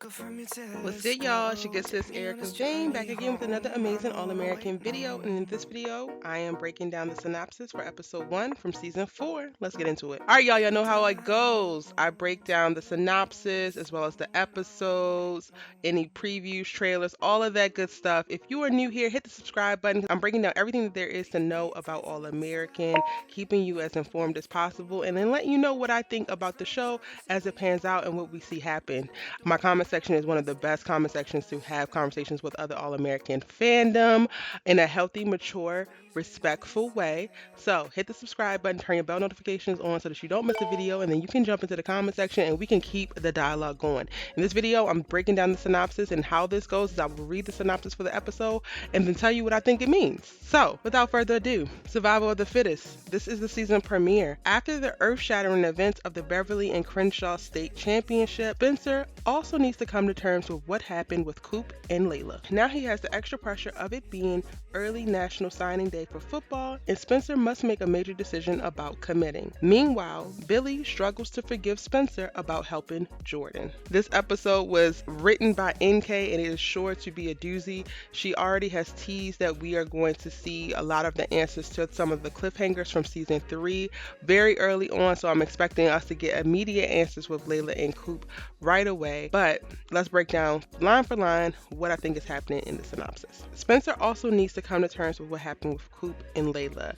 What's good, y'all? She gets this Erica Jane back again with another amazing All American video. And in this video, I am breaking down the synopsis for episode 1 from season 4. Let's get into it. All right, y'all know how it goes. I break down the synopsis as well as the episodes, any previews, trailers, all of that good stuff. If you are new here, hit the subscribe button. I'm breaking down everything that there is to know about All American, keeping you as informed as possible, and then letting you know what I think about the show as it pans out and what we see happen. My comment section is one of the best comment sections to have conversations with other All American fandom in a healthy, mature, respectful way. So hit the subscribe button, turn your bell notifications on so that you don't miss a video, and then you can jump into the comment section and we can keep the dialogue going. In this video, I'm breaking down the synopsis, and how this goes is I will read the synopsis for the episode and then tell you what I think it means. So without further ado, survival of the fittest. This is the season premiere. After the earth-shattering events of the Beverly and Crenshaw State Championship, Spencer also needs to come to terms with what happened with Coop and Layla. Now he has the extra pressure of it being early National Signing Day for football, and Spencer must make a major decision about committing. Meanwhile, Billy struggles to forgive Spencer about helping Jordan. This episode was written by NK and it is sure to be a doozy. She already has teased that we are going to see a lot of the answers to some of the cliffhangers from season 3 very early on, so I'm expecting us to get immediate answers with Layla and Coop right away. But let's break down line for line what I think is happening in the synopsis. Spencer also needs to come to terms with what happened with Coop and Layla.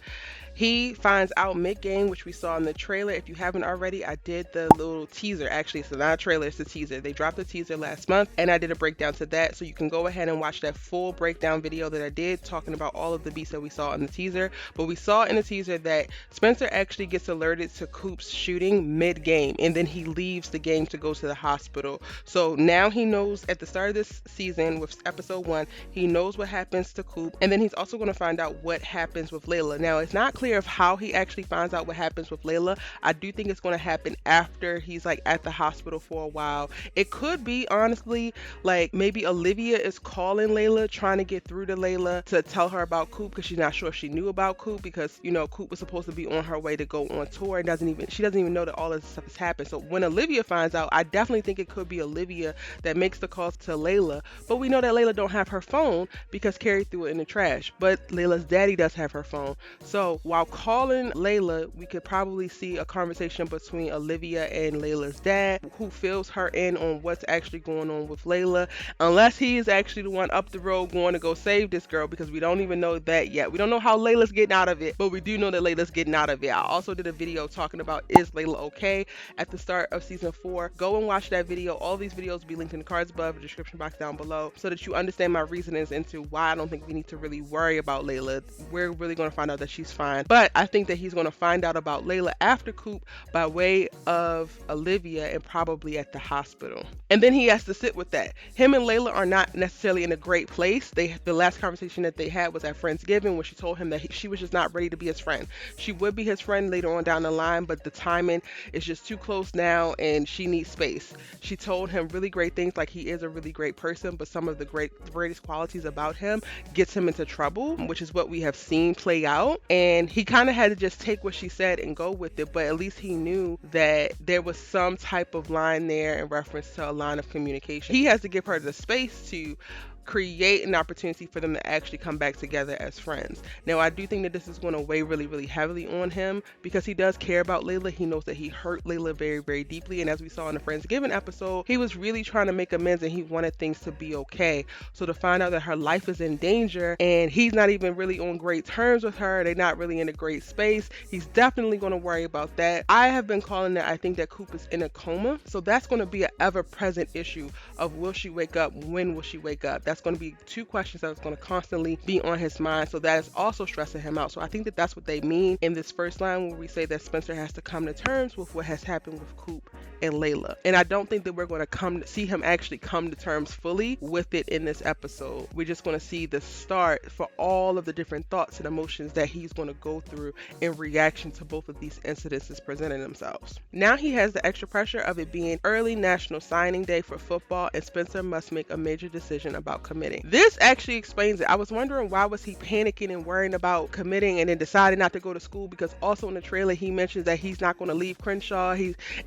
He finds out mid-game, which we saw in the trailer. If you haven't already, I did the little teaser. Actually, it's not a trailer, it's a teaser. They dropped the teaser last month, and I did a breakdown to that. So you can go ahead and watch that full breakdown video that I did, talking about all of the beats that we saw in the teaser. But we saw in the teaser that Spencer actually gets alerted to Coop's shooting mid-game, and then he leaves the game to go to the hospital. So now he knows at the start of this season, with episode 1, he knows what happens to Coop, and then he's also going to find out what happens with Layla. Now, it's not clear of how he actually finds out what happens with Layla. I do think it's going to happen after he's like at the hospital for a while. It could be, honestly, like maybe Olivia is calling Layla, trying to get through to Layla to tell her about Coop, because she's not sure if she knew about Coop, because you know Coop was supposed to be on her way to go on tour and she doesn't even know that all this stuff has happened. So when Olivia finds out, I definitely think it could be Olivia that makes the calls to Layla. But we know that Layla don't have her phone because Carrie threw it in the trash. But Layla's daddy does have her phone. So while calling Layla, we could probably see a conversation between Olivia and Layla's dad, who fills her in on what's actually going on with Layla, unless he is actually the one up the road going to go save this girl, because we don't even know that yet. We don't know how Layla's getting out of it, but we do know that Layla's getting out of it. I also did a video talking about is Layla okay at the start of season 4. Go and watch that video. All these videos will be linked in the cards above, the description box down below, so that you understand my reasonings into why I don't think we need to really worry about Layla. We're really going to find out that she's fine. But I think that he's going to find out about Layla after Coop by way of Olivia, and probably at the hospital. And then he has to sit with that. Him and Layla are not necessarily in a great place. The last conversation that they had was at Friendsgiving, where she told him that she was just not ready to be his friend. She would be his friend later on down the line, but the timing is just too close now and she needs space. She told him really great things, like he is a really great person, but some of the greatest qualities about him gets him into trouble, which is what we have seen play out. And he kind of had to just take what she said and go with it, but at least he knew that there was some type of line there in reference to a line of communication. He has to give her the space to create an opportunity for them to actually come back together as friends. Now, I do think that this is going to weigh really, really heavily on him, because he does care about Layla. He knows that he hurt Layla very, very deeply, and as we saw in the Friendsgiving episode, he was really trying to make amends and he wanted things to be okay. So to find out that her life is in danger and he's not even really on great terms with her, they're not really in a great space, he's definitely going to worry about that. I have been calling that I think that Coop is in a coma, so that's going to be an ever-present issue of will she wake up, when will she wake up. That's going to be 2 questions that's going to constantly be on his mind, so that is also stressing him out. So I think that that's what they mean in this first line, where we say that Spencer has to come to terms with what has happened with Coop and Layla. And I don't think that we're going to see him actually come to terms fully with it in this episode. We're just going to see the start for all of the different thoughts and emotions that he's going to go through in reaction to both of these incidences presenting themselves. Now he has the extra pressure of it being early National Signing Day for football, and Spencer must make a major decision about about committing. This actually explains it. I was wondering why was he panicking and worrying about committing and then deciding not to go to school, because also in the trailer he mentions that he's not going to leave Crenshaw.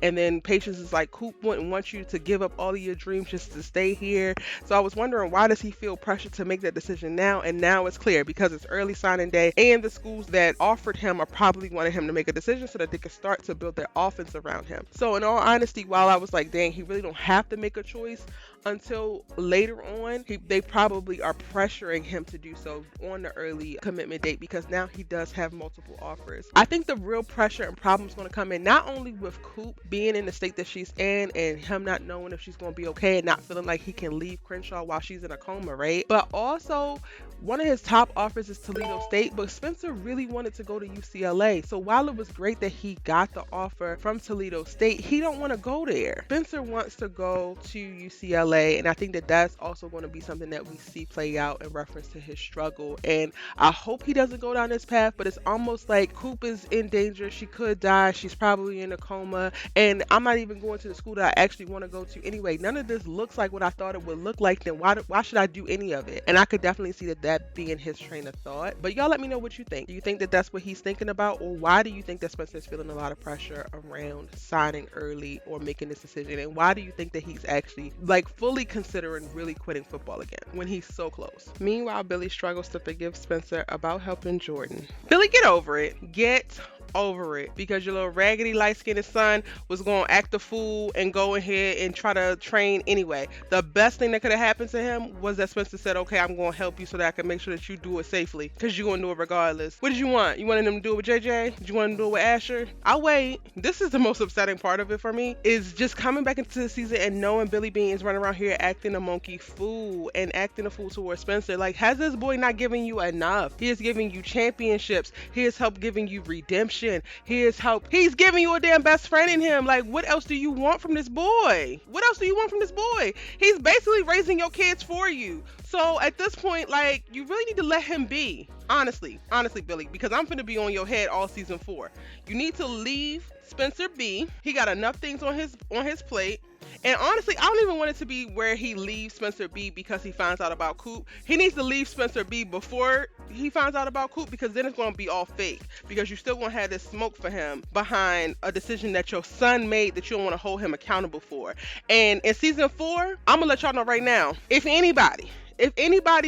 And then Patience is like, Coop wouldn't want you to give up all of your dreams just to stay here. So I was wondering, why does he feel pressure to make that decision now? And now it's clear, because it's early signing day and the schools that offered him are probably wanting him to make a decision so that they can start to build their offense around him. So in all honesty, while I was like, dang, he really don't have to make a choice until later on, they probably are pressuring him to do so on the early commitment date, because now he does have multiple offers. I think the real pressure and problem is going to come in not only with Coop being in the state that she's in and him not knowing if she's going to be okay and not feeling like he can leave Crenshaw while she's in a coma, right? But also, one of his top offers is Toledo State, but Spencer really wanted to go to UCLA. So while it was great that he got the offer from Toledo State, he don't want to go there. Spencer wants to go to UCLA, and I think that that's also going to be something that we see play out in reference to his struggle. And I hope he doesn't go down this path, but it's almost like Coop is in danger. She could die. She's probably in a coma, and I'm not even going to the school that I actually want to go to anyway. None of this looks like what I thought it would look like. Then why should I do any of it? And I could definitely see that being his train of thought. But y'all let me know what you think. Do you think that that's what he's thinking about, or why do you think that Spencer's feeling a lot of pressure around signing early or making this decision? And why do you think that he's actually like fully considering really quitting football again when he's so close? Meanwhile, Billy struggles to forgive Spencer about helping Jordan. Billy, get over it. Get over it, because your little raggedy light-skinned son was going to act a fool and go ahead and try to train anyway. The best thing that could have happened to him was that Spencer said, okay, I'm going to help you so that I can make sure that you do it safely, because you're going to do it regardless. What did you want? You wanted him to do it with JJ? Did you want him to do it with Asher? I'll wait. This is the most upsetting part of it for me, is just coming back into the season and knowing Billy Bean is running around here acting a monkey fool and acting a fool towards Spencer. Like, has this boy not giving you enough? He is giving you championships. He has helped giving you redemption. He's giving you a damn best friend in him. Like, what else do you want from this boy? What else do you want from this boy? He's basically raising your kids for you. So at this point, like, you really need to let him be. Honestly, Billy, because I'm finna be on your head all season 4. You need to leave Spencer be. He got enough things on his plate. And honestly, I don't even want it to be where he leaves Spencer B because he finds out about Coop. He needs to leave Spencer B before he finds out about Coop, because then it's going to be all fake, because you still going to have this smoke for him behind a decision that your son made that you don't want to hold him accountable for. And in season 4, I'm going to let y'all know right now, if anybody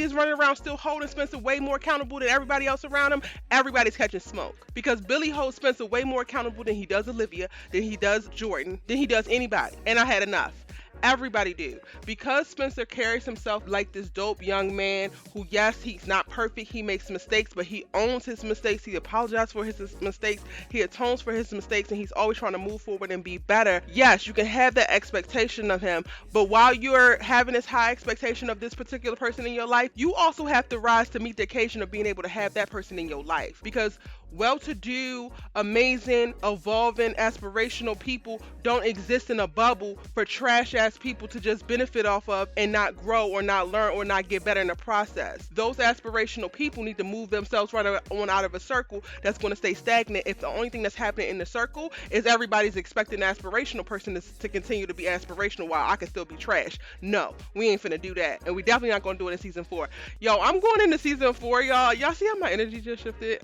is running around still holding Spencer way more accountable than everybody else around him, everybody's catching smoke. Because Billy holds Spencer way more accountable than he does Olivia, than he does Jordan, than he does anybody. And I had enough. Everybody do. Because Spencer carries himself like this dope young man who, yes, he's not perfect, he makes mistakes, but he owns his mistakes, he apologizes for his mistakes, he atones for his mistakes, and he's always trying to move forward and be better. Yes, you can have that expectation of him, but while you're having this high expectation of this particular person in your life, you also have to rise to meet the occasion of being able to have that person in your life. Because well-to-do, amazing, evolving, aspirational people don't exist in a bubble for trash-ass people to just benefit off of and not grow or not learn or not get better in the process. Those aspirational people need to move themselves right on out of a circle that's going to stay stagnant if the only thing that's happening in the circle is everybody's expecting an aspirational person to continue to be aspirational while I can still be trash. No, we ain't finna do that, and we definitely not going to do it in season 4. Yo, I'm going into season 4, y'all. Y'all see how my energy just shifted?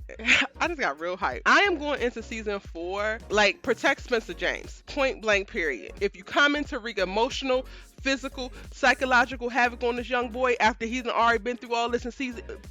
I just got real hype. I am going into season 4 like, protect Spencer James, point blank period. If you come in to wreak emotional, physical, psychological havoc on this young boy after he's already been through all this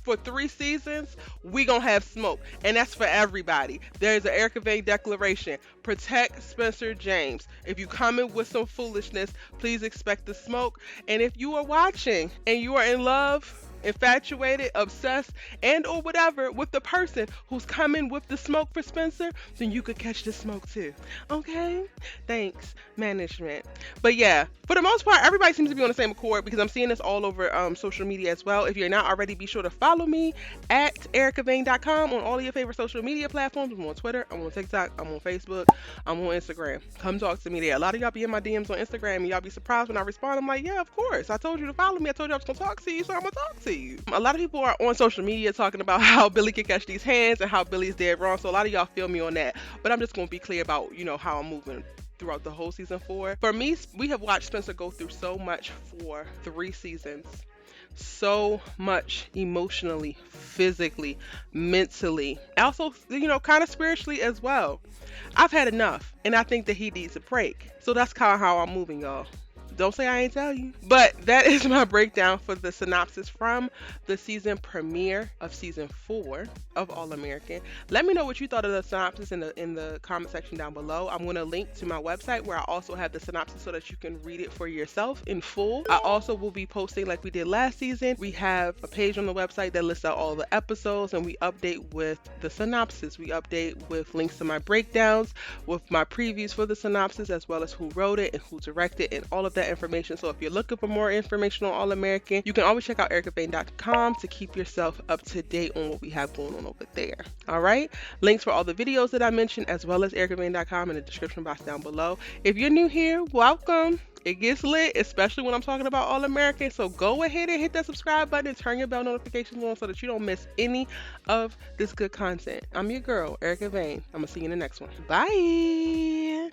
for 3 seasons, we gonna have smoke. And that's for everybody. There's an Erica Vane declaration: protect Spencer James. If you come in with some foolishness, please expect the smoke. And if you are watching and you are in love, infatuated, obsessed, and or whatever with the person who's coming with the smoke for Spencer, then you could catch the smoke too. Okay? Thanks, management. But yeah, for the most part, everybody seems to be on the same accord, because I'm seeing this all over social media as well. If you're not already, be sure to follow me at ericavane.com on all of your favorite social media platforms. I'm on Twitter, I'm on TikTok, I'm on Facebook, I'm on Instagram. Come talk to me there. A lot of y'all be in my DMs on Instagram and y'all be surprised when I respond. I'm like, yeah, of course. I told you to follow me. I told you I was going to talk to you, so I'm going to talk to you. A lot of people are on social media talking about how Billy can catch these hands and how Billy's dead wrong. So a lot of y'all feel me on that. But I'm just going to be clear about, how I'm moving throughout the whole season 4. For me, we have watched Spencer go through so much for 3 seasons. so much emotionally, physically, mentally, also, kind of spiritually as well. I've had enough, and I think that he needs a break. So that's kind of how I'm moving, y'all. Don't say I ain't tell you. But that is my breakdown for the synopsis from the season premiere of season 4 of All American. Let me know what you thought of the synopsis in the comment section down below. I'm going to link to my website where I also have the synopsis so that you can read it for yourself in full. I also will be posting, like we did last season. We have a page on the website that lists out all the episodes, and we update with the synopsis. We update with links to my breakdowns, with my previews for the synopsis, as well as who wrote it and who directed and all of that information. So if you're looking for more information on All American, you can always check out ericavane.com to keep yourself up to date on what we have going on over there. All right, links for all the videos that I mentioned, as well as ericavane.com, in the description box down below. If you're new here, welcome. It gets lit, especially when I'm talking about All American. So go ahead and hit that subscribe button and turn your bell notifications on so that you don't miss any of this good content. I'm your girl, Erica Vane. I'm going to see you in the next one. Bye.